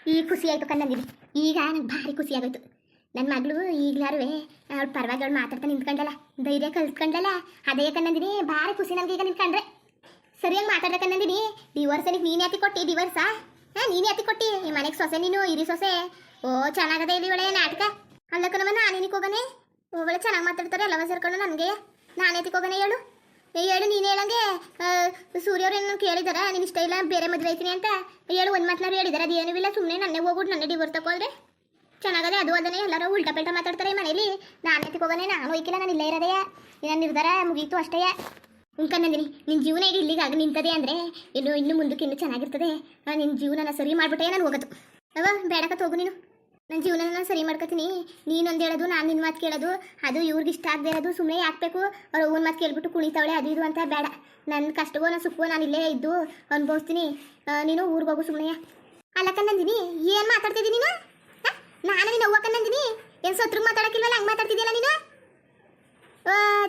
ಈಗ ಖುಷಿ ಆಯ್ತು ಕಣ್ಣಂದಿನಿ. ಈಗ ನಂಗೆ ಭಾರಿ ಖುಷಿ ಆಗೋಯ್ತು. ನನ್ನ ಮಗಳು ಈಗಲಾರು ಅವಳು ಪರವಾಗಿ ಅವಳು ಮಾತಾಡ್ತಾ ನಿಂತ್ಕೊಂಡಲ್ಲ, ಧೈರ್ಯ ಕಲ್ತ್ಕೊಂಡಲ್ಲ, ಅದೇ ಕಣ್ಣಂದಿನಿ ಭಾರಿ ಖುಷಿ ನಮ್ಗೆ. ಈಗ ನಿಂತ್ಕೊಂಡ್ರೆ ಸರಿಯಾಗಿ ಮಾತಾಡ್ಬೇಕನ್ನಂದಿನಿ. ಡಿವೋರ್ಸನಿಗೆ ನೀನು ಯಾತಿ ಕೊಟ್ಟಿ ಡಿವೋರ್ಸಾ? ನೀನು ಯಾತಿ ಕೊಟ್ಟಿ ಈ ಮನೆಗೆ ಸೊಸೆ, ನೀನು ಇರಿ ಸೊಸೆ. ಓ ಚೆನ್ನಾಗದೆ ಇಲ್ಲಿ ಒಳ್ಳೆ ನಾಟಕ ಅಲ್ಲಕ್ಕನಮ್ಮ. ನಾನೇನಿಗೆ ಹೋಗನೆ? ಒಳ್ಳೆ ಚೆನ್ನಾಗಿ ಮಾತಾಡ್ತಾರೆ ಎಲ್ಲವ ಸೇರ್ಕೊಂಡು. ನನಗೆ ನಾನು ಯಾತಿಗೆ ಹೋಗನೆ ಹೇಳು? ಹೇಳು ನೀನು ಹೇಳಂಗೆ. ಸೂರ್ಯವ್ರು ಏನೋ ಕೇಳಿದಾರ ನೀನು ಇಷ್ಟ ಇಲ್ಲ ಬೇರೆ ಮದುವೆ ಐತೀನಿ ಅಂತ ಹೇಳು. ಒಂದು ಮಾತನಾರು ಹೇಳಿದಾರೆ, ಅದು ಏನೂ ಇಲ್ಲ. ಸುಮ್ಮನೆ ನನ್ನೇ ಹೋಗ್ಬಿಟ್ಟು ನನ್ನೇ ಡಿವೋರ್ಸ್ ತಗೋದ್ರೆ ಚೆನ್ನಾಗದೆ. ಅದು ಅದನ್ನೇ ಎಲ್ಲರೂ ಉಲ್ಟಾ ಪಲ್ಟಾ ಮಾತಾಡ್ತಾರೆ ಈ ಮನೇಲಿ. ನಾನು ಯಾತಿಗೆ ಹೋಗನೆ? ನಾನು ಹೋಯ್ಕಿಲ್ಲ, ನಾನು ಇಲ್ಲೇ ಇರೋದೆಯಾ. ನನ್ನ ನಿರ್ಧಾರ ಮುಗೀತು ಅಷ್ಟೇ. ಉಂಕಂದಿನಿ ನಿನ್ನ ಜೀವನ ಇಡೀ ಇಲ್ಲಿಗಾಗಿ ನಿಂತದೆ ಅಂದರೆ ಇನ್ನು ಮುಂದಕ್ಕೆ ಇನ್ನೂ ಚೆನ್ನಾಗಿರ್ತದೆ. ನಿನ್ನ ಜೀವನನ ಸರಿ ಮಾಡಿಬಿಟ್ಟೆ ನಾನು ಹೋಗೋದು. ಅವ ಬೇಡಕತ್ತು ಹೋಗು ನೀನು. ನನ್ನ ಜೀವನನ ಸರಿ ಮಾಡ್ಕೊತೀನಿ. ನೀನೊಂದು ಹೇಳೋದು, ನಾನು ನಿನ್ನ ಮಾತು ಕೇಳೋದು, ಅದು ಇವ್ರಿಗೆ ಇಷ್ಟ ಆಗದೆ ಇರೋದು. ಸುಮ್ಮನೆ ಯಾಕಬೇಕು ಅವ್ರು ಅವ್ನ ಮಾತು ಕೇಳ್ಬಿಟ್ಟು ಕುಣಿತಾವಳೆ ಅದು ಇದು ಅಂತ ಬೇಡ. ನನ್ನ ಕಷ್ಟವೋ ನನ್ನ ಸುಖವೋ ನಾನು ಇಲ್ಲೇ ಇದ್ದು ಅನುಭವಿಸ್ತೀನಿ. ನೀನು ಊರಿಗೆ ಹೋಗು ಸುಮ್ಮನೆ. ಅಲ್ಲ ಕಣ್ಣಂದಿನಿ, ಏನು ಮಾತಾಡ್ತಿದ್ದೀನಿ ನೀನು? ನಾನು ನೀನು ಅವ್ವ ಕಣ್ಣಂದಿನಿ. ಏನು ಸತ್ರು ಮಾತಾಡೋಕ್ಕಿಲ್ವಲ್ಲ, ಹಂಗೆ ಮಾತಾಡ್ತಿದ್ಯಲ್ಲ ನೀನು.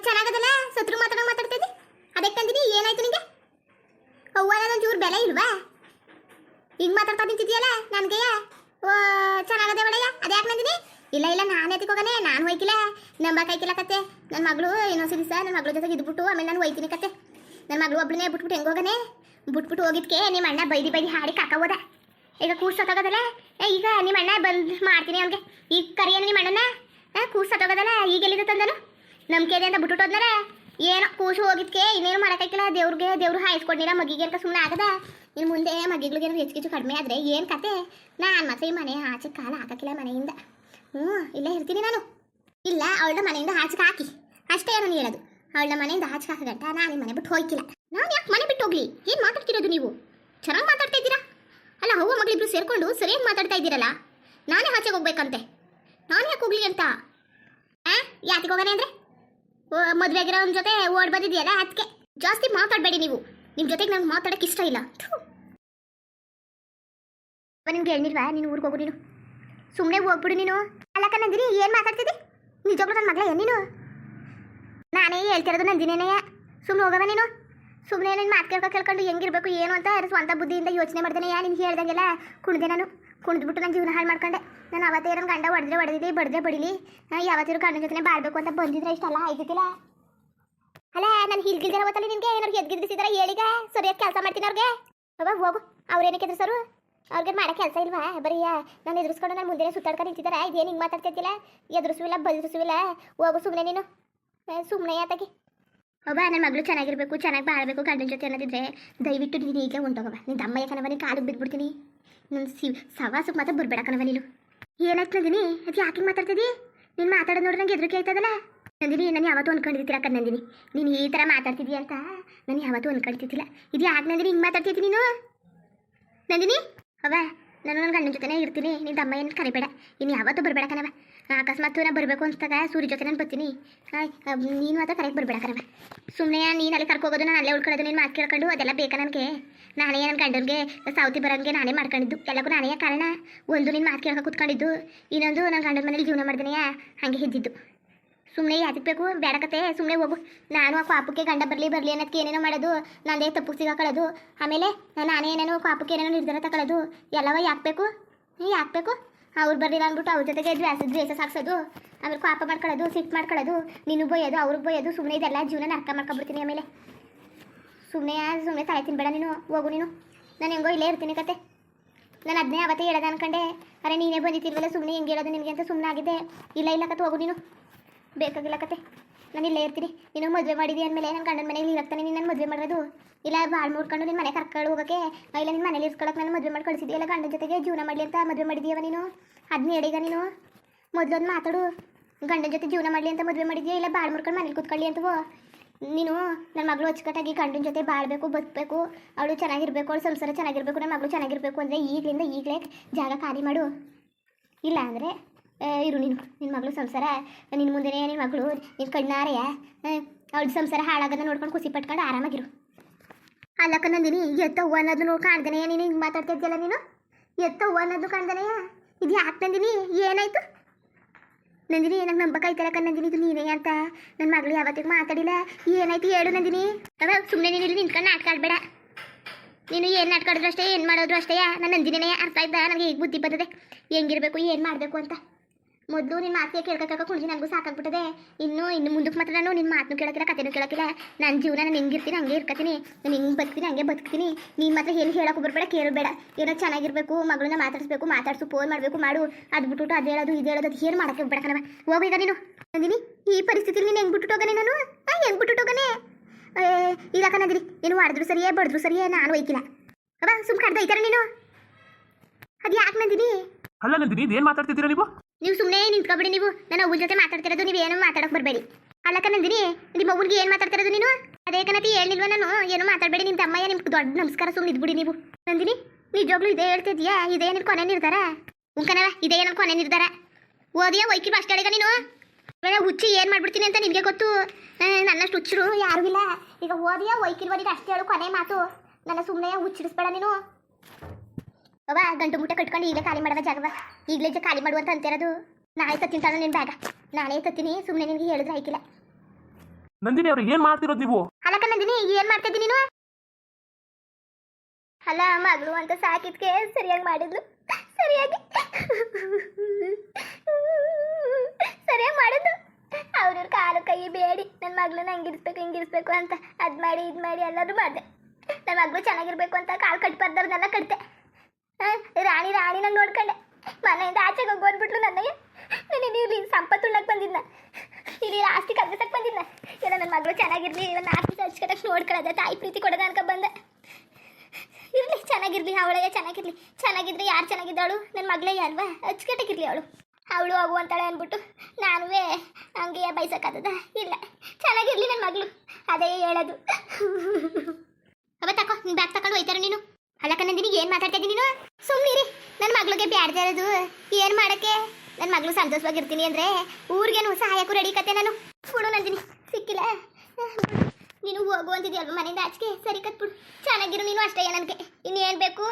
ಚೆನ್ನಾಗದಲ್ಲ ಸತ್ರು ಮಾತಾಡ್ತಿದ್ದಿ. ಅದಕ್ಕೆ ತಂದಿನಿ ಏನಾಯ್ತು ನಿಂಗೆ? ಅವ್ವ ನಾನೊಂದು ಚೂರು ಬೆಲೆ ಇಲ್ವಾ? ಹಿಂಗೆ ಮಾತಾಡ್ತಾ ನಿಂತಿದ್ಯಲ್ಲ ನನಗೆ. ಚೆನ್ನಾಗದೆ ಒಳ್ಳೆಯ ಅದ್ಯಾಕೆ ನಂದಿನಿ? ಇಲ್ಲ ಇಲ್ಲ ನಾನು ಎತ್ತಿಗೆ ಹೋಗನೆ, ನಾನು ಹೋಯ್ಕಿಲ್ಲ, ನಂಬಕಾಯ್ಕಿಲ್ಲ ಕತ್ತೆ. ನನ್ನ ಮಗಳು ಇನ್ನೊಂದು ದಿವಸ ನನ್ನ ಮಗಳ ಜೊತೆಗೆ ಇದ್ಬಿಟ್ಟು ಆಮೇಲೆ ನಾನು ಹೋಯ್ತೀನಿ ಕತ್ತೆ. ನನ್ನ ಮಗಳು ಒಬ್ಬಳನ್ನೇ ಬಿಟ್ಬಿಟ್ಟು ಹೆಂಗೆ ಹೋಗನೆ? ಬಿಟ್ಬಿಟ್ಟು ಹೋಗಿದ್ಕೆ ನಿಮ್ಮ ಅಣ್ಣ ಬೈದಿ ಹಾಡಿ ಕಾಕ ಹೋದ. ಈಗ ಕೂಸೋಗೋದಲ್ಲ. ಈಗ ನಿಮ್ಮ ಅಣ್ಣ ಬಂದು ಮಾಡ್ತೀನಿ ಅವ್ನಿಗೆ. ಈಗ ಕರಿಯೇನು ನಿಮ್ಮ ಅಣ್ಣನ? ಕೂಸೋಗೋದಲ್ಲ. ಈಗ ಎಲ್ಲಿದೆ ತಂದನು? ನಂಬಿಕೆ ಅಂತ ಬಿಟ್ಬಿಟ್ಟು ಹೋದ್ನಾರ. ಏನೋ ಕೂಸು ಹೋಗಿದ್ಕೆ ಇನ್ನೇನು ಮಾಡೋಕ್ಕಾಗಿಲ್ಲ. ದೇವ್ರು ಹಾಯಿಸ್ಕೊಂಡಿಲ್ಲ ಮಗಿಗೆ ಅಂತ ಸುಮ್ಮನೆ ಆಗದ. ಇನ್ನು ಮುಂದೆ ಮಗಿಗಳಿಗೇನು ಹೆಚ್ಚು ಕಡಿಮೆ ಆದರೆ ಏನು ಕತೆ? ನಾನು ಮಾತ್ರ ಈ ಮನೆ ಆಚೆ ಕಾಲ ಹಾಕಕ್ಕಿಲ್ಲ ಮನೆಯಿಂದ. ಇಲ್ಲೇ ಇರ್ತೀನಿ ನಾನು. ಇಲ್ಲ ಅವಳ ಮನೆಯಿಂದ ಆಚೆಗೆ ಹಾಕಿ ಅಷ್ಟೇ ನಾನು ಹೇಳೋದು. ಅವಳ ಮನೆಯಿಂದ ಆಚೆಗೆ ಹಾಕಗಂಟ ನಾನು ಈ ಮನೆ ಬಿಟ್ಟು ಹೋಯ್ಕಿಲ್ಲ. ನಾನು ಯಾಕೆ ಮನೆ ಬಿಟ್ಟು ಹೋಗ್ಲಿ? ಏನು ಮಾತಾಡ್ತಿರೋದು ನೀವು? ಚೆನ್ನಾಗಿ ಮಾತಾಡ್ತಾ ಇದ್ದೀರಾ ಅಲ್ಲ? ಅವ್ವ ಮಗಳಿಬ್ರು ಸೇರ್ಕೊಂಡು ಸರಿಯಾಗಿ ಮಾತಾಡ್ತಾ ಇದ್ದೀರಲ್ಲ. ನಾನೇ ಆಚೆಗೆ ಹೋಗ್ಬೇಕಂತೆ. ನಾನು ಯಾಕೆ ಹೋಗ್ಲಿ ಅಂತ? ಯಾತಿಗೆ ಹೋಗೋಣ ಅಂದರೆ ಮದುವೆ ಆಗಿರೋ ಅವ್ನ ಜೊತೆ ಓಡ್ ಬಂದಿದೆಯಲ್ಲ ಅದಕ್ಕೆ. ಜಾಸ್ತಿ ಮಾತಾಡಬೇಡಿ ನೀವು. ನಿಮ್ಮ ಜೊತೆಗೆ ನಂಗೆ ಮಾತಾಡೋಕ್ಕೆ ಇಷ್ಟ ಇಲ್ಲ. ನಿಮ್ಗೆ ಹೇಳಿಲ್ವಾ ನೀನು ಊರಿಗೆ ಹೋಗು? ನೀನು ಸುಮ್ಮನೆ ಹೋಗ್ಬಿಡು ನೀನು. ಅಲ್ಲ ಕಣ್ಣಂದಿನಿ, ಏನು ಮಾತಾಡ್ತಿದ್ದಿ? ನಿಜವಾಗ್ಲೂ ನನ್ನ ಮಗಳ ನೀನು? ನಾನೇ ಹೇಳ್ತಿರೋದು ನಂದಿನೇನೆಯ. ಸುಮ್ಮನೆ ಹೋಗವ ನೀನು. ಸುಮ್ಮನೆ ನೀನು ಮಾತು ಕೇಳ್ಕೊಂಡು ಹೆಂಗಿರ್ಬೇಕು ಏನು ಅಂತ ಸ್ವಂತ ಬುದ್ಧಿಯಿಂದ ಯೋಚನೆ ಮಾಡ್ದೇನೆ. ನಿನ್ಗೆ ಹೇಳ್ದಂಗೆಲ್ಲ ಕುಣಿದೆ ನಾನು. ಕುಣಿದ್ಬಿಟ್ಟು ನನ್ನ ಜೀವನ ಹಾಳು ಮಾಡ್ಕೊಂಡೆ. ನಾನು ಅವತ್ತೇ ನನ್ನ ಗಂಡ ಹೊಡೆದಿಲಿ ಬಡಿದ್ರೆ ಬಡಿಲಿ ಯಾವತ್ತಿರೋ ಗಂಡನ ಜೊತೆ ಬಾಳ್ಬೇಕು ಅಂತ ಬಂದಿದ್ರೆ ಇಷ್ಟಲ್ಲ ಆಯ್ತಿಲ್ಲ. ಅಲ್ಲ ನಾನು ಹಿಲ್ಗಿಲ್ದಿರ ಗೊತ್ತಲ್ಲ ನಿನಗೆ? ಏನಾರು ಎದ್ಗಿದ್ರಿಸಿದಾರ ಹೇಳಿಗ ಸರಿಯಾಗಿ ಕೆಲಸ ಮಾಡ್ತೀನಿ ಅವ್ರಿಗೆ. ಅವಾಗ ಹೋಗು. ಅವ್ರೇನಕ್ಕೆ ಎದುರಿಸೋರು? ಅವ್ರಿಗೆ ಮಾಡೋ ಕೆಲಸ ಇಲ್ವಾ? ಬರೀ ನಾನು ಎದುರಿಸ್ಕೊಂಡು ನಾನು ಮುಂದೆ ಸುತ್ತಾಡ್ಕೊಂಡು ನಿಂತಿದ್ದಾರೆ. ಇದೇನು ಹಿಂಗೆ ಮಾತಾಡ್ತಿದ್ದಿಲ್ಲ? ಎದುರಿಸುವಿಲ್ಲ ಬದುರಿಸುವಿಲ್ಲ. ಹೋಗು ಸುಮ್ಮನೆ ನೀನು. ಸುಮ್ಮನೆ ಯಾತಕ್ಕೆ? ಒಬ್ಬ ನನ್ನ ಮಗಳು ಚೆನ್ನಾಗಿರ್ಬೇಕು, ಚೆನ್ನಾಗಿ ಬಾಳಬೇಕು ಗಂಡನ ಜೊತೆ ಅನ್ನೋದಿದ್ರೆ ದಯವಿಟ್ಟು ನೀನು ಈಗ ಹೊಂಟೋಗವ. ನಿನ್ನ ತಮ್ಮ ಯಾಕನವ ನೀನು ಕಾಲಿಗೆ ಬಿದ್ದುಬಿಡ್ತೀನಿ. ನನ್ನ ಸವಾಸಕ್ಕೆ ಮಾತ್ರ ಬರಬೇಡ ಕಣವ ನೀನು. ಏನಾಯ್ತು ನಂದಿನಿ? ಅದು ಯಾಕೆ ಮಾತಾಡ್ತಿದ್ದಿ? ನೀನು ಮಾತಾಡೋದು ನೋಡ್ರಿ ನಂಗೆ ಎದುರಿಕೆ ಆಯ್ತದಲ್ಲ. ನಂದಿನಿ ನಾನು ಯಾವತ್ತೂ ಅನ್ಕೊಂಡಿರ್ತೀರ ನಂದಿನಿ, ನೀನು ಈ ಥರ ಮಾತಾಡ್ತಿದ್ದೀಯ ಅಂತ ನಾನು ಯಾವತ್ತೂ ಅನ್ಕೊಳ್ತಿದ್ದಿಲ್ಲ. ಇದು ಯಾಕೆ ನಂದಿನಿ ಹಿಂಗೆ ಮಾತಾಡ್ತಿದ್ದೀನಿ ನೀನು? ನಂದಿನಿ ಅವ ನಾನು ನನ್ನ ಗಂಡನ ಜೊತೆನೇ ಇರ್ತೀನಿ. ನಿನ್ನ ತಮ್ಮ ಏನು ಕರಿಬೇಡ. ಇನ್ನು ಯಾವತ್ತೂ ಬರಬೇಡ ಕಣವ. ಅಕಸ್ಮಾತ್ ನಾನು ಬರಬೇಕು ಅನ್ಸ್ದಾಗ ಸೂರ್ಯ ಜೊತೆ ನಾನು ಬರ್ತೀನಿ. ನೀನು ಮಾತ್ರ ಕರೆಕ್ಟ್ ಬರಬೇಡ ಕಣವ. ಸುಮ್ಮನೆ ನೀನು ಅಲ್ಲಿ ಕರ್ಕೋಗೋದು, ನಾನು ಅಲ್ಲೇ ಉಳ್ಕೊಳ್ಳೋದು, ನೀನು ಮಾತು ಕೇಳ್ಕೊಂಡು ಅದೆಲ್ಲ ಬೇಕಾ ನನಗೆ? ನಾನೇ ನನ್ನ ಗಂಡನಿಗೆ ಸೌತಿ ಬರೋಂಗೆ ನಾನೇ ಮಾಡ್ಕೊಂಡಿದ್ದು. ಎಲ್ಲಕ್ಕೂ ನಾನೇ ಕಾರಣ. ಒಂದು ನಿನ್ನ ಮಾತು ಕೇಳ್ಕೊ ಕೂತ್ಕೊಂಡಿದ್ದು, ಇನ್ನೊಂದು ನನ್ನ ಗಂಡನ ಮನೇಲಿ ಜೀವನ ಮಾಡ್ದೇನೆಯಾ ಹಾಗೆ ಇದ್ದಿದ್ದು. ಸುಮ್ಮನೆ ಯಾತಕ್ಕೆ ಬೇಕು? ಬೇಡಕತ್ತೆ ಸುಮ್ಮನೆ ಹೋಗು. ನಾನು ಆ ಪಾಪಕ್ಕೆ ಗಂಡ ಬರಲಿ ಅನ್ನೋದಕ್ಕೆ ಏನೇನೋ ಮಾಡೋದು, ನಂದೇ ತಪ್ಪು ಸಿಗಾಕೊಳ್ಳೋದು, ಆಮೇಲೆ ನಾನೇ ಏನೇನೋ ಪಾಪಕ್ಕೆ ಏನೇನೋ ನಿರ್ಧಾರ ತಗೊಳ್ಳೋದು ಎಲ್ಲವ ಯಾಕೆ ಬೇಕು? ಅವ್ರು ಬರಲಿಲ್ಲ ಅಂದ್ಬಿಟ್ಟು ಅವ್ರ ಜೊತೆಗೆ ದ್ವೇಷ ಸಾಕ್ಸೋದು, ಆಮೇಲೆ ಪಾಪ ಮಾಡ್ಕೊಳ್ಳೋದು, ಸಿಟ್ಟು ಮಾಡ್ಕೊಳ್ಳೋದು, ನೀನು ಬೈಯೋದು ಅವ್ರಿಗೆ ಬೈಯೋದು. ಸುಮ್ಮನೆ ಇದೆಲ್ಲ ಜೀವನ ನರ್ಕ ಮಾಡ್ಕೊಬಿಡ್ತೀನಿ. ಆಮೇಲೆ ಸುಮ್ಮನೆ ತಲೆ ತಿನ್ಬೇಡ ನೀನು. ಹೋಗು ನೀನು. ನಾನು ಹೆಂಗೋ ಇಲ್ಲೇ ಇರ್ತೀನಿ ಕತೆ. ನಾನು ಅದನ್ನೇ ಅವತ್ತೇ ಹೇಳೋದು ಅನ್ಕೊಂಡೆ. ಅರೆ ನೀನೇ ಬಂದಿತ್ತಿಲ್ವಲ್ಲ ಸುಮ್ಮನೆ ಹೆಂಗೆ ಹೇಳೋದು ನಿನಗೆ ಅಂತ ಸುಮ್ಮನೆ ಆಗಿದ್ದೆ. ಇಲ್ಲ ಕತೆ ಹೋಗು ನೀನು. ಬೇಕಾಗಿಲ್ಲ ಕತೆ. ನಾನು ಇಲ್ಲೇ ಇರ್ತೀನಿ. ನೀನು ಮದುವೆ ಮಾಡಿದಿ ಅಂದಮೇಲೆ ನನ್ನ ಗಂಡನ ಮನೇಲಿ ಇರಕ್ತಾನೆ ನೀನು ನನ್ನ ಮದುವೆ ಮಾಡೋದು. ಇಲ್ಲ ಬಾಳು ಮುಡ್ಕೊಂಡು ನಿನ್ನ ಮನೆ ಕರ್ಕೊಂಡು ಹೋಗೋಕ್ಕೆ, ಇಲ್ಲ ನಿನ್ನ ಮನೇಲಿ ಇರ್ಸ್ಕೊಳಕ್ಕೆ ನಾನು ಮದುವೆ ಮಾಡಿ ಕಳಿಸಿದ್ಯಲ್ಲ. ಗಂಡನ ಜೊತೆಗೆ ಜೀವನ ಮಾಡಲಿ ಅಂತ ಮದುವೆ ಮಾಡಿದ್ಯವ ನೀನು. ಅದನ್ನ ಹೇಳಿಗ ನೀನು ಮೊದಲೊಂದು ಮಾತಾಡು. ಗಂಡನ ಜೊತೆ ಜೀವನ ಮಾಡಲಿ ಅಂತ ಮದುವೆ ಮಾಡಿದ್ಯಾ, ಇಲ್ಲ ಬಾಳು ಮುಡ್ಕೊಂಡು ಮನೇಲಿ ಕೂತ್ಕೊಳ್ಳಿ ಅಂತವೋ ನೀನು? ನನ್ನ ಮಗಳು ಅಚ್ಚುಕಟ್ಟಾಗಿ ಗಂಡನ ಜೊತೆ ಬಾಳಬೇಕು, ಬದುಕಬೇಕು, ಅವಳು ಚೆನ್ನಾಗಿರಬೇಕು, ಅವಳು ಸಂಸಾರ ಚೆನ್ನಾಗಿರಬೇಕು, ನನ್ನ ಮಗಳು ಚೆನ್ನಾಗಿರಬೇಕು ಅಂದರೆ ಈಗಲೇ ಜಾಗ ಖಾಲಿ ಮಾಡು. ಇಲ್ಲ ಅಂದರೆ ಇರು ನೀನು. ನಿನ್ನ ಮಗಳು ಸಂಸಾರ ನಿನ್ನ ಮುಂದೆನೇ ನಿನ್ನ ಮಗಳು ನಿನ್ನ ಕಣ್ಣಾರೆಯ ಅವಳ ಸಂಸಾರ ಹಾಳಾಗೋದನ್ನ ನೋಡ್ಕೊಂಡು ಖುಷಿ ಪಟ್ಕೊಂಡು ಆರಾಮಾಗಿರು. ಅಲ್ಲಕ್ಕ ನಂದಿನಿ, ಎತ್ತವ್ವ ಅನ್ನೋದು ನೋಡಿ ಕಾಣ್ದೇನೆ ನೀನು ಹಿಂಗೆ ಮಾತಾಡ್ತಾ ಇದ್ಯಲ್ಲ ನೀನು? ಎತ್ತವ್ವ ಅನ್ನೋದು ಕಾಣ್ದೇನೆಯ? ಇದು ಯಾಕೆ ನಂದಿನಿ? ಏನಾಯ್ತು ನಂದಿನಿ? ನಂಗೆ ನಂಬಕಾಯ್ತಲ್ಲ ನಂದಿನಿ ಇದು ನೀನೇ ಅಂತ. ನನ್ನ ಮಗಳು ಯಾವತ್ತಿಗೆ ಮಾತಾಡಿಲ್ಲ. ಏನಾಯ್ತು ಹೇಳು ನಂದಿನಿ. ಅವ ಸುಮ್ಮನೆ ನೀನು ಇಲ್ಲಿ ನಿಂತ್ಕೊಂಡು ನಾಟಕ ಆಡಬೇಡ. ನೀನು ಏನು ನಾಟ್ಕಾಡಿದ್ರು ಅಷ್ಟೇ, ಏನು ಮಾಡೋದ್ರು ಅಷ್ಟೇ. ನನ್ನ ನಂದಿನೇ ಅರ್ಥ ಆಯ್ತಾ? ನನಗೆ ಈಗ ಬುದ್ಧಿ ಬರ್ತದೆ ಹೆಂಗಿರ್ಬೇಕು, ಏನು ಮಾಡಬೇಕು ಅಂತ. ಮೊದಲು ನಿನ್ನ ಮಾತಿಗೆ ಕೇಳ್ಕೊಳಕ್ಕೆ ಕುಣಿಸಿ ನನಗೂ ಸಾಕಾಗ್ಬಿಟ್ಟದೆ. ಇನ್ನು ಮುಂದಕ್ಕೆ ಮಾತ್ರ ನಾನು ನಿನ್ನ ಮಾತನ್ನು ಕೇಳೋಕ್ಕಿಲ್ಲ, ಕಥೆನೂ ಕೇಳೋಕ್ಕಿಲ್ಲ. ನನ್ನ ಜೀವನ ನಾನು ಹೆಂಗಿರ್ತೀನಿ ಹಂಗೆ ಇರ್ಕತೀನಿ, ನಾನು ಹಿಂಗೆ ಬದುಕ್ತೀನಿ ಹಂಗೆ ಬದುಕ್ತೀನಿ. ನೀನು ಮಾತ್ರ ಎಲ್ಲಿ ಹೇಳೋಕೆ ಬರಬೇಡ, ಕೇಳಬೇಡ. ಏನೋ ಚೆನ್ನಾಗಿರ್ಬೇಕು, ಮಗಳನ್ನ ಮಾತಾಡಿಸು, ಫೋನ್ ಮಾಡಬೇಕು, ಮಾಡು. ಅದು ಬಿಟ್ಬಿಟ್ಟು ಅದು ಹೇಳೋದು ಇದು ಹೇಳೋದು, ಅದು ಏನು ಮಾಡೋಕ್ಕೆ ಹೋಗ್ಬೇಡ ಕಣವ. ಹೋಗೀಗ ನೀನು ನಂದಿನಿ, ಈ ಪರಿಸ್ಥಿತಿಲಿ ನೀನು ಹೆಂಗೆ ಬಿಟ್ಟು ಹೋಗನೆ ನಾನು? ಹೆಂಗೆ ಬಿಟ್ಟು ಹೋಗನೆ? ಇಲ್ಲ ಕಣಂದಿನಿ, ನೀನು ಮಾಡಿದ್ರು ಸರಿಯೇ ಬಡಿದ್ರು ಸರಿಯೇ, ನಾನು ಒಯ್ಕಿಲ್ಲ. ಅವ ಸುಮ್ ಕಡ್ದು ಒಯ್ತಾರೆ ನೀನು. ಅದು ಯಾಕೆ ನಂದಿನಿ? ಅಲ್ಲ ನಂದಿನಿ, ಏನು ಮಾತಾಡ್ತಿದ್ದೀರಾ ನೀವು ಸುಮ್ಮನೆ ನಿಂತ್ಕೊಬಿಡಿ. ನೀವು ನನ್ನ ಅವ್ವನ ಜೊತೆ ಮಾತಾಡ್ತಿರೋದು, ನೀವೇನು ಮಾತಾಡೋಕೆ ಬರಬೇಡಿ. ಅಲ್ಲಕ್ಕ ನಂದಿನಿ, ನಿಮ್ಮ ಅವ್ವನಿಗೆ ಏನು ಮಾತಾಡ್ತಿರೋದು ನೀನು? ಅದೇ ಕಣತಿ ಹೇಳಿಲ್ವ ನಾನು, ಏನು ಮಾತಾಡಬೇಡಿ. ನಿಮ್ಮ ತಮ್ಮಯ್ಯ ನಿಮ್ಗೆ ದೊಡ್ಡ ನಮಸ್ಕಾರ, ಸುಮ್ಮನೆ ಇದ್ಬಿಡಿ ನೀವು. ನಂದಿನಿ, ನಿಜವಾಗ್ಲೂ ಇದೇ ಹೇಳ್ತಿದ್ಯಾ? ಇದೇ ನಿನ್ನ ಕೊನೆ ನಿರ್ಧಾರ? ಉಂಕನವ, ಇದೇ ನನ್ನ ಕೊನೆ ನಿರ್ಧಾರ. ಓದಿಯಾ ಒಯ್ಕಿ ಅಷ್ಟೇ ಹೇಳಿಗ ನೀನು. ಇವಾಗ ಹುಚ್ಚಿ ಏನು ಮಾಡ್ಬಿಡ್ತೀನಿ ಅಂತ ನಿನಗೆ ಗೊತ್ತು. ನನ್ನಷ್ಟು ಹುಚ್ಚರು ಯಾರೂ ಇಲ್ಲ. ಈಗ ಓದಿಯಾ ಒಯ್ಕಿಲ್ವ ನೀನು ಅಷ್ಟೇ ಹೇಳು, ಕೊನೆ ಮಾತು. ನನ್ನ ಸುಮ್ಮನೆ ಹುಚ್ಚಿಡಿಸ್ಬೇಡ ನೀನು. ಅವ ಗಂಟು ಮುಟ್ಟೆ ಕಟ್ಕೊಂಡು ಈಗಲೇ ಖಾಲಿ ಮಾಡುವ ಜಾಗವ, ಈಗಲೇ ಖಾಲಿ ಮಾಡುವಂತ ಅಂತಿರೋದು. ನಾಳೆ ತತ್ತೀನಿ ತಾನು ನಿನ್ನ ಬ್ಯಾಗ, ನಾನೇ ತತ್ತೀನಿ. ಸುಮ್ಮನೆ ನಿನಗೆ ಹೇಳಿದ್ರೆ ಆಯ್ಕಿಲ್ಲ. ನಂದಿನಿ ಅವ್ರು ಏನು ಮಾಡ್ತಿರೋದು ನೀವು? ಅಲ್ಲಕ್ಕ ನಂದಿನಿ, ಏನು ಮಾಡ್ತಿದ್ದಿ ನೀನು? ಅಲ್ಲ ಮಗಳು ಅಂತ ಸಾಕಿದ್ಕೆ ಸರಿಯಾಗಿ ಮಾಡಿದ್ಲು, ಸರಿಯಾಗಿ ಮಾಡಿದ್ದು. ಅವ್ರವ್ರ ಕಾಲು ಕೈ ಬೇಡಿ ನನ್ನ ಮಗಳನ್ನ ಹಂಗಿರಿಸ್ಬೇಕು ಅಂತ ಅದು ಮಾಡಿ ಇದು ಮಾಡಿ ಎಲ್ಲರೂ ಮಾಡಿದೆ. ನನ್ನ ಮಗಳು ಚೆನ್ನಾಗಿರ್ಬೇಕು ಅಂತ ಕಾಲು ಕಟ್ಬಾರ್ದವ್ರನ್ನೆಲ್ಲ ಕಟ್ತೆ. ರಾಣಿ ನಂಗೆ ನೋಡ್ಕೊಂಡೆ. ಮನೆಯಿಂದ ಆಚೆಗೆ ಹೋಗಿ ಬಂದ್ಬಿಟ್ಲು ನನ್ನಯ್ಯ. ನಾನು ಇಲ್ಲಿ ಸಂಪತ್ತು ಉಣ್ಣಕ್ಕೆ ಬಂದಿದ್ನ, ಇಲ್ಲಿ ಆಸ್ತಿ ಕಲ್ಪಿಸಕ್ಕೆ ಬಂದಿದ್ನ. ಇಲ್ಲ ನನ್ನ ಮಗಳು ಚೆನ್ನಾಗಿರ್ಲಿ, ಇವನ್ನ ಆಸ್ತಿ ಹಚ್ಕಟ್ಟಕ್ಕೆ ನೋಡ್ಕೊಳ್ಳೋದ, ತಾಯಿ ಪ್ರೀತಿ ಕೊಡೋದ ಅನ್ಕ ಬಂದೆ. ಇರಲಿ ಚೆನ್ನಾಗಿರ್ಲಿ, ಅವಳೆಯ ಚೆನ್ನಾಗಿದ್ರೆ ಯಾರು ಚೆನ್ನಾಗಿದ್ದಾಳು? ನನ್ನ ಮಗಳೇ ಅಲ್ವಾ, ಹಚ್ಕಟ್ಟಕ್ಕಿರ್ಲಿ ಅವಳು ಹೋಗು ಅಂತಾಳೆ ಅಂದ್ಬಿಟ್ಟು ನಾನು ಹಂಗೆ ಬಯಸಕ್ಕಾಗದ? ಇಲ್ಲ, ಚೆನ್ನಾಗಿರ್ಲಿ ನನ್ನ ಮಗಳು, ಅದೇ ಹೇಳೋದು. ಅವ ತಕೋ, ನಿನ್ನ ಬ್ಯಾಗ್ ತಗೊಂಡು ಹೋಯ್ತಾರ ನೀನು. ಅಲ್ಲಕ್ಕ ನಂದಿನಿ, ಏನು ಮಾತಾಡ್ತಾ ಇದ್ದೀನಿ ನೀನು? ಸುಮ್ಮನಿರಿ. ನನ್ನ ಮಗಳಿಗೆ ಬ್ಯಾಡ್ತಾ ಇರೋದು ಏನು ಮಾಡೋಕ್ಕೆ? ನನ್ನ ಮಗಳು ಸಂತೋಷವಾಗಿರ್ತೀನಿ ಅಂದರೆ ಊರಿಗೇನು ಸಹಾಯಕ್ಕೂ ರೆಡಿ ಕತೆ ನಾನು. ಬಿಡು ನಂದಿನಿ, ಸಿಕ್ಕಿಲ್ಲ. ನೀನು ಹೋಗು ಅಂತಿದ್ದಿ ಅಲ್ವ ಮನೆಯಿಂದ ಆಚೆಗೆ, ಸರಿ ಕತ್ಬಿಡು. ಚೆನ್ನಾಗಿರು ನೀನು ಅಷ್ಟೇ. ನನಗೆ ಇನ್ನೇನು ಬೇಕು?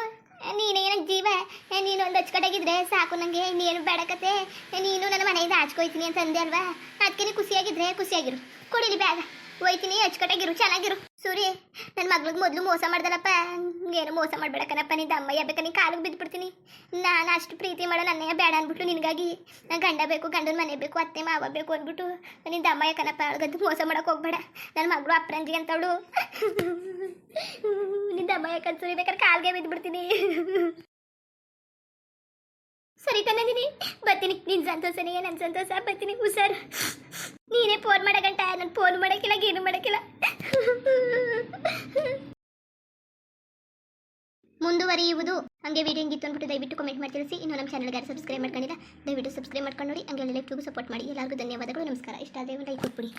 ನೀನೇ ನನಗೆ ಜೀವ. ನೀನು ಒಂದು ಅಚ್ಚುಕಟ್ಟಾಗಿದ್ರೆ ಸಾಕು ನನಗೆ, ಇನ್ನೇನು ಬೇಡಕತ್ತೆ. ನೀನು ನನ್ನ ಮನೆಯಿಂದ ಆಚ್ಕೋಯ್ತೀನಿ ಅಂತ ಅಂದೆ ಅಲ್ವಾ, ಅದಕ್ಕೆ ನೀನು ಖುಷಿಯಾಗಿರು. ಕೊಡಿಲಿ ಬ್ಯಾಗ, ಹೋಯ್ತೀನಿ, ಅಚ್ಚುಕಟ್ಟಾಗಿರು, ಚೆನ್ನಾಗಿರು. ಸೂರಿ, ನನ್ನ ಮಗ್ಳಿಗೆ ಮೊದಲು ಮೋಸ ಮಾಡ್ದಲ್ಲಪ್ಪ, ಏನು ಮೋಸ ಮಾಡಬೇಡಕ್ಕನಪ್ಪ. ನಿಂದ ಅಮ್ಮಯ್ಯ ಬೇಕಾ ನೀನು ಕಾಲಿಗೆ ಬಿದ್ದುಬಿಡ್ತೀನಿ. ನಾನು ಅಷ್ಟು ಪ್ರೀತಿ ಮಾಡೋ ನನ್ನಯ್ಯ ಬೇಡ ಅಂದ್ಬಿಟ್ಟು ನಿನಗಾಗಿ ನಾನು ಗಂಡ ಬೇಕು, ಗಂಡನ ಮನೆ ಬೇಕು, ಅತ್ತೆ ಮಾವ ಬೇಕು ಅಂದ್ಬಿಟ್ಟು ನಿಂದ ಅಮ್ಮಯ್ಯ ಕನಪ್ಪ. ಅವಳಿಗಂತೂ ಮೋಸ ಮಾಡೋಕೆ ಹೋಗ್ಬೇಡ. ನನ್ನ ಮಗಳು ಅಪ್ರಂಜಿ ಅಂತವಳು. ನಿಂದ ಅಮ್ಮಯ್ಯ ಕನ್ಸೂರಿ ಬೇಕಾದ್ರೆ ಕಾಲಿಗೆ ಬಿದ್ದುಬಿಡ್ತೀನಿ. ಸರಿ ತಂದಿದ್ದೀನಿ, ಬರ್ತೀನಿ. ನಿನ್ನ ಸಂತೋಷನೇ ನನ್ನ ಸಂತೋಷ. ಬರ್ತೀನಿ, ಹುಷಾರು. ನೀನೇ ಫೋನ್ ಮಾಡೋ ಗಂಟ ನಾನು ಫೋನ್ ಮಾಡೋಕ್ಕಿಲ್ಲ, ಏನು ಮಾಡೋಕ್ಕಿಲ್ಲ. ಮುಂದುವರಿಯುವುದು. ಹಂಗೆ ವಿಡಿಯೋ ಹೆಂಗಿತ್ತು ಅಂದ್ಬಿಟ್ಟು ದಯವಿಟ್ಟು ಕಮೆಂಟ್ ಮಾಡಿ ತಿಳಿಸಿ. ಇನ್ನು ನಮ್ಮ ಚಾನಲ್ಗೆ ಯಾರು ಸಬ್ಸ್ಕ್ರೈಬ್ ಮಾಡ್ಕೊಂಡಿಲ್ಲ, ದಯವಿಟ್ಟು ಸಬ್ಸ್ಕ್ರೈಬ್ ಮಾಡ್ಕೊಂಡು ನೋಡಿ. ಹಂಗೆ ಲೈಕ್ಗೂ ಸಪೋರ್ಟ್ ಮಾಡಿ. ಎಲ್ಲರಿಗೂ ಧನ್ಯವಾದಗಳು, ನಮಸ್ಕಾರ. ಇಷ್ಟ ಆದರೆ ಲೈಕ್ ಕೊಟ್ಬಿಡಿ.